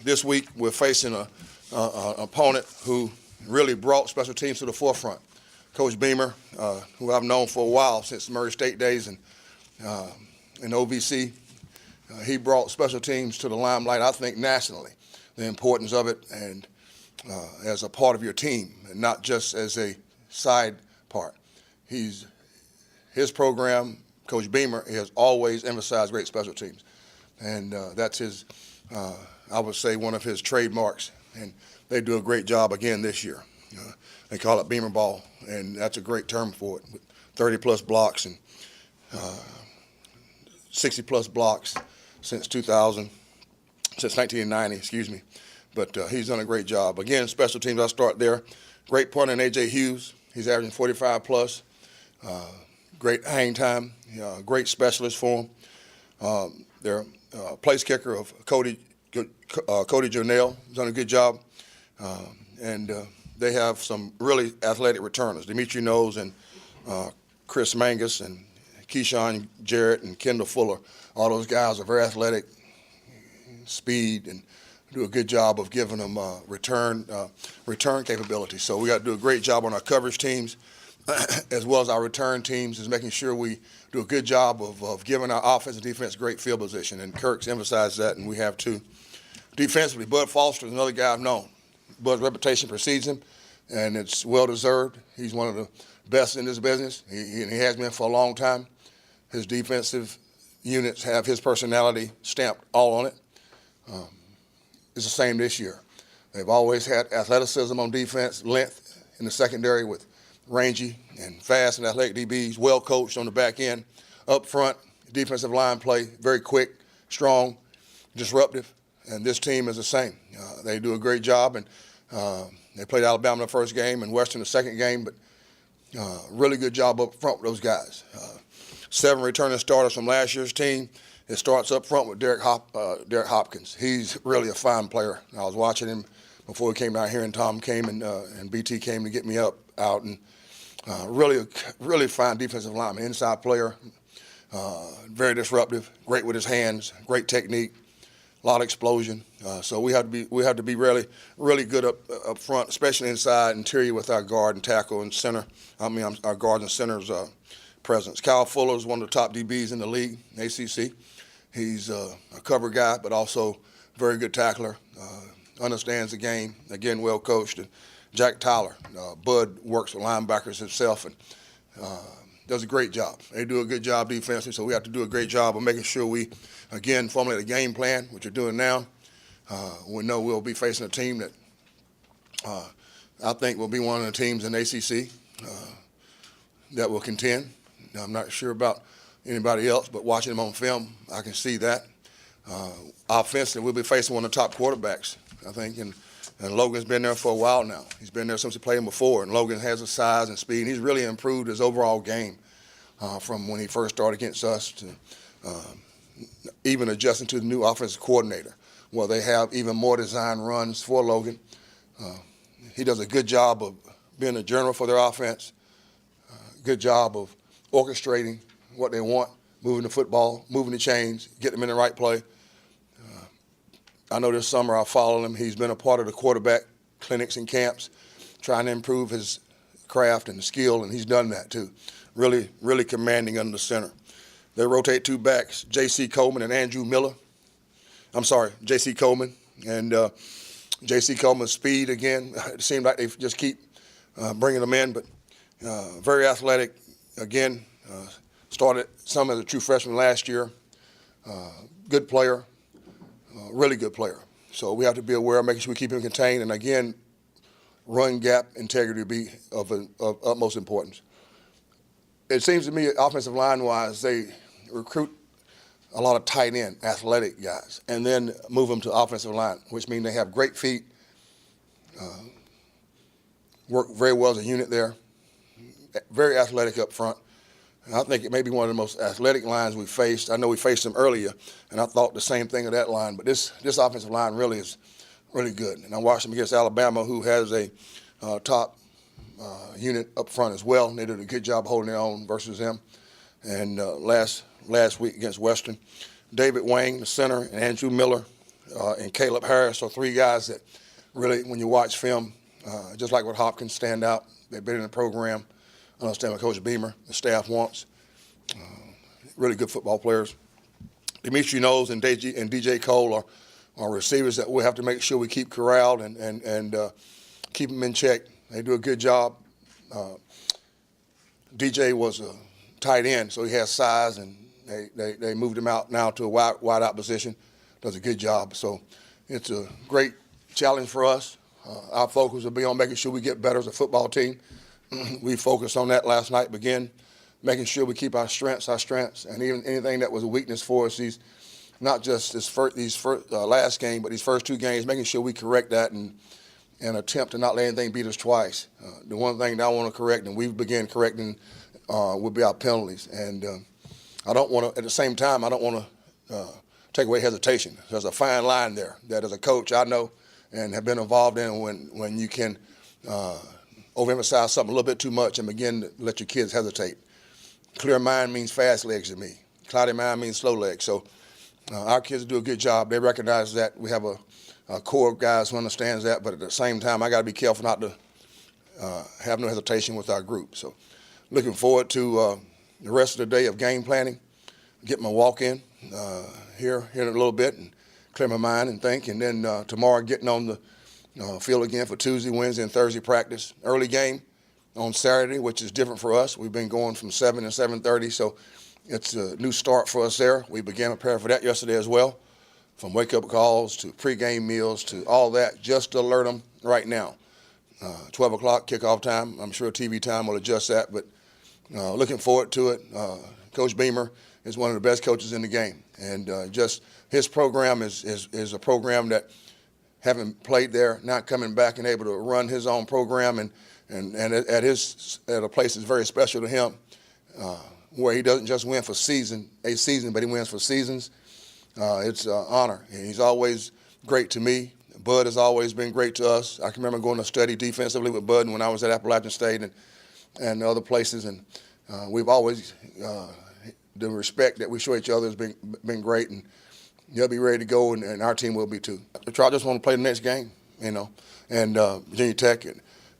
this week we're facing an opponent who really brought special teams to the forefront. Coach Beamer, who I've known for a while since Murray State days and in OVC, he brought special teams to the limelight, I think, nationally, the importance of it and as a part of your team and not just as a side part. His program, Coach Beamer, has always emphasized great special teams. And that's his, I would say, one of his trademarks. And they do a great job again this year. They call it Beamer ball, and that's a great term for it. 30-plus blocks and 60-plus blocks since 1990, excuse me. But he's done a great job. Again, special teams, I'll start there. Great partner in A.J. Hughes. He's averaging 45-plus. Great hang time. Great specialist for him. Their place kicker of Cody Jonell has done a good job. And they have some really athletic returners. Dimitri Knowles and Chris Mangus and Keyshawn Jarrett and Kendall Fuller. All those guys are very athletic, speed, and do a good job of giving them return capability. So we got to do a great job on our coverage teams as well as our return teams, is making sure we do a good job of giving our offense and defense great field position. And Kirk's emphasized that, and we have too. Defensively, Bud Foster is another guy I've known. Bud's reputation precedes him, and it's well-deserved. He's one of the best in this business. He has been for a long time. His defensive units have his personality stamped all on it. It's the same this year. They've always had athleticism on defense, length in the secondary with rangy and fast and athletic DBs, well coached on the back end. Up front, defensive line play, very quick, strong, disruptive, and this team is the same. They do a great job, and they played Alabama in the first game and Western the second game, but really good job up front with those guys. 7 returning starters from last year's team. It starts up front with Derek Hopkins. He's really a fine player. I was watching him before he came down here, and Tom came and BT came to get me out, and really fine defensive lineman, inside player, very disruptive, great with his hands, great technique, a lot of explosion. So we have to be really good up front, especially inside, interior with our guard and tackle and center. Our guards and centers presence. Kyle Fuller is one of the top DBs in the league, ACC. He's a cover guy, but also very good tackler. Understands the game. Again, well coached. And Jack Tyler, Bud works with linebackers himself and does a great job. They do a good job defensively, so we have to do a great job of making sure we, again, formulate a game plan, which we're doing now. We know we'll be facing a team that I think will be one of the teams in ACC that will contend. Now, I'm not sure about anybody else, but watching them on film, I can see that. Offensively, we'll be facing one of the top quarterbacks, I think, and Logan's been there for a while now. He's been there since he played him before, and Logan has the size and speed. He's really improved his overall game from when he first started against us to even adjusting to the new offensive coordinator, where they have even more design runs for Logan. He does a good job of being a general for their offense, good job of orchestrating what they want, moving the football, moving the chains, get them in the right play. I know this summer I followed him. He's been a part of the quarterback clinics and camps, trying to improve his craft and skill, and he's done that too. Really commanding under the center. They rotate 2 backs, J.C. Coleman and Andrew Miller. I'm sorry, J.C. Coleman. And J.C. Coleman's speed, again, it seemed like they just keep bringing them in, but very athletic. Again, started some as a true freshman last year. Good player, really good player. So we have to be aware of making sure we keep him contained. And again, run gap integrity will be of utmost importance. It seems to me, offensive line-wise, they recruit a lot of tight end, athletic guys, and then move them to offensive line, which means they have great feet, work very well as a unit there, very athletic up front. And I think it may be one of the most athletic lines we faced. I know we faced them earlier, and I thought the same thing of that line, but this offensive line really is really good. And I watched them against Alabama, who has a top unit up front as well. They did a good job holding their own versus them. And last week against Western, David Wang, the center, and Andrew Miller, and Caleb Harris are three guys that really, when you watch film, just like what Hopkins, stand out. They've been in the program, understand what Coach Beamer, the staff wants. Really good football players. Dimitri Knowles and DJ Cole are receivers that we'll have to make sure we keep corralled and keep them in check. They do a good job. DJ was a tight end, so he has size, and they moved him out now to a wide out position. Does a good job. So it's a great challenge for us. Our focus will be on making sure we get better as a football team. We focused on that last night, begin making sure we keep our strengths, and even anything that was a weakness for us, not just these last game, but these first two games, making sure we correct that and attempt to not let anything beat us twice. The one thing that I want to correct, and we've begun correcting, would be our penalties. And I don't want to, at the same time, I don't want to take away hesitation. There's a fine line there that as a coach I know and have been involved in when you can overemphasize something a little bit too much and begin to let your kids hesitate. Clear mind means fast legs to me. Cloudy mind means slow legs. So our kids do a good job. They recognize that. We have a core of guys who understands that, but at the same time, I got to be careful not to have no hesitation with our group. So looking forward to the rest of the day of game planning, get my walk in here in a little bit and clear my mind and think, and then tomorrow getting on the field again for Tuesday, Wednesday, and Thursday practice. Early game on Saturday, which is different for us. We've been going from 7 to 7:30, so it's a new start for us there. We began preparing for that yesterday as well, from wake-up calls to pregame meals to all that, just to alert them right now. 12 o'clock kickoff time. I'm sure TV time will adjust that, but looking forward to it. Coach Beamer is one of the best coaches in the game, and just his program is a program that, having played there, not coming back and able to run his own program and at a place that's very special to him, where he doesn't just win for a season, but he wins for seasons. It's an honor, and he's always great to me. Bud has always been great to us. I can remember going to study defensively with Bud when I was at Appalachian State and other places, and we've always, the respect that we show each other has been great, and they'll be ready to go, and our team will be too. The Trial just want to play the next game, and Virginia Tech.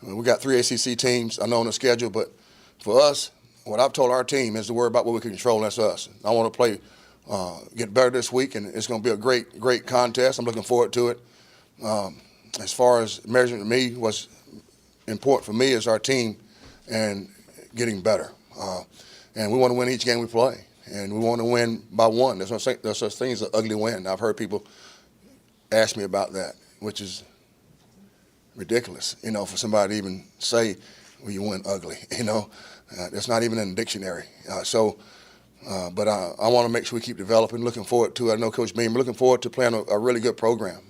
We got 3 ACC teams, I know, on the schedule, but for us, what I've told our team is to worry about what we can control, and that's us. I want to play, get better this week, and it's going to be a great contest. I'm looking forward to it. As far as measuring me, what's important for me is our team and getting better. And we want to win each game we play, and we want to win by one. There's such thing as an ugly win. I've heard people ask me about that, which is ridiculous, for somebody to even say, well, you win ugly, That's not even in the dictionary. But I want to make sure we keep developing, looking forward to it. I know Coach Beamer, looking forward to playing a really good program.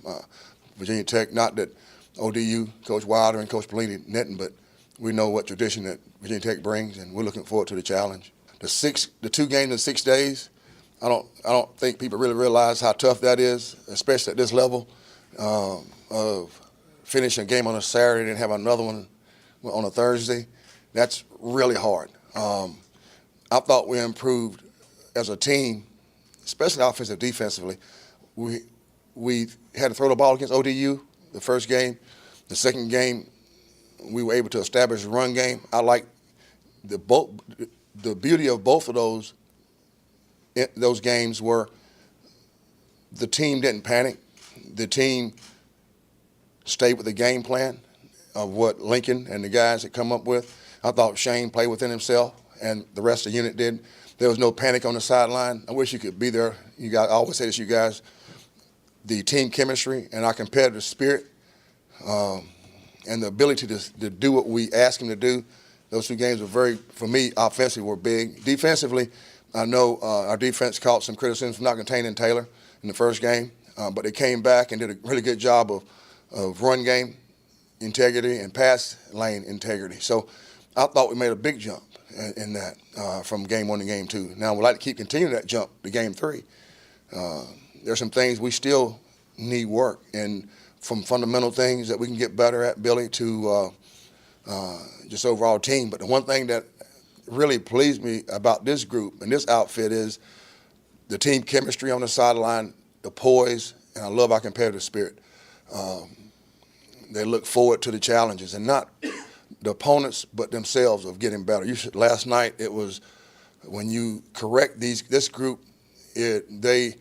Virginia Tech, not that ODU, Coach Wilder and Coach Pelini didn't, but we know what tradition that Virginia Tech brings, and we're looking forward to the challenge. The 2 games in 6 days, I don't think people really realize how tough that is, especially at this level of finishing a game on a Saturday and have another one on a Thursday. That's really hard. I thought we improved as a team, especially offensive defensively. We had to throw the ball against ODU the first game. The second game, we were able to establish a run game. I like the beauty of both of those games were the team didn't panic. The team stayed with the game plan of what Lincoln and the guys had come up with. I thought Shane played within himself, and the rest of the unit did. There was no panic on the sideline. I wish you could be there. I always say this, you guys, the team chemistry and our competitive spirit and the ability to do what we asked them to do, those 2 games were for me, offensively were big. Defensively, I know our defense caught some criticism for not containing Taylor in the first game, but they came back and did a really good job of run game integrity and pass lane integrity. So I thought we made a big jump in that from game 1 to game 2. Now we'd like to keep continuing that jump to game 3. There's some things we still need work, and from fundamental things that we can get better at, Billy, to just overall team. But the one thing that really pleased me about this group and this outfit is the team chemistry on the sideline, the poise and I love our competitive spirit. They look forward to the challenges, and not the opponents, but themselves of getting better. Last night, it was when you correct this group, they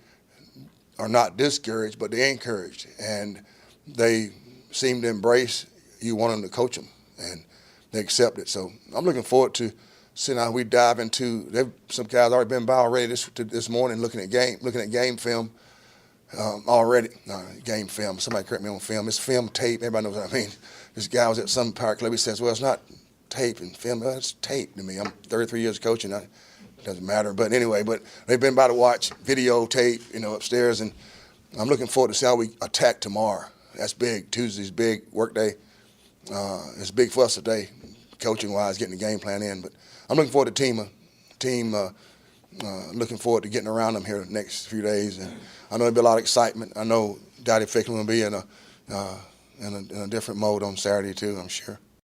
are not discouraged, but they're encouraged, and they seem to embrace you wanting to coach them, and they accept it. So I'm looking forward to seeing how we dive into. Some guys already been by already this morning looking at game film already. Game film. Somebody correct me on film. It's film tape. Everybody knows what I mean. This guy was at some power club. He says, "Well, it's not tape and film. Well, it's tape to me. I'm 33 years coaching. It doesn't matter." But anyway, they've been by to watch videotape, upstairs, and I'm looking forward to see how we attack tomorrow. That's big. Tuesday's big work day. It's big for us today, coaching-wise, getting the game plan in. But I'm looking forward to team. Looking forward to getting around them here the next few days. And I know there'll be a lot of excitement. I know Dottie Ficklin will be in a different mode on Saturday too, I'm sure.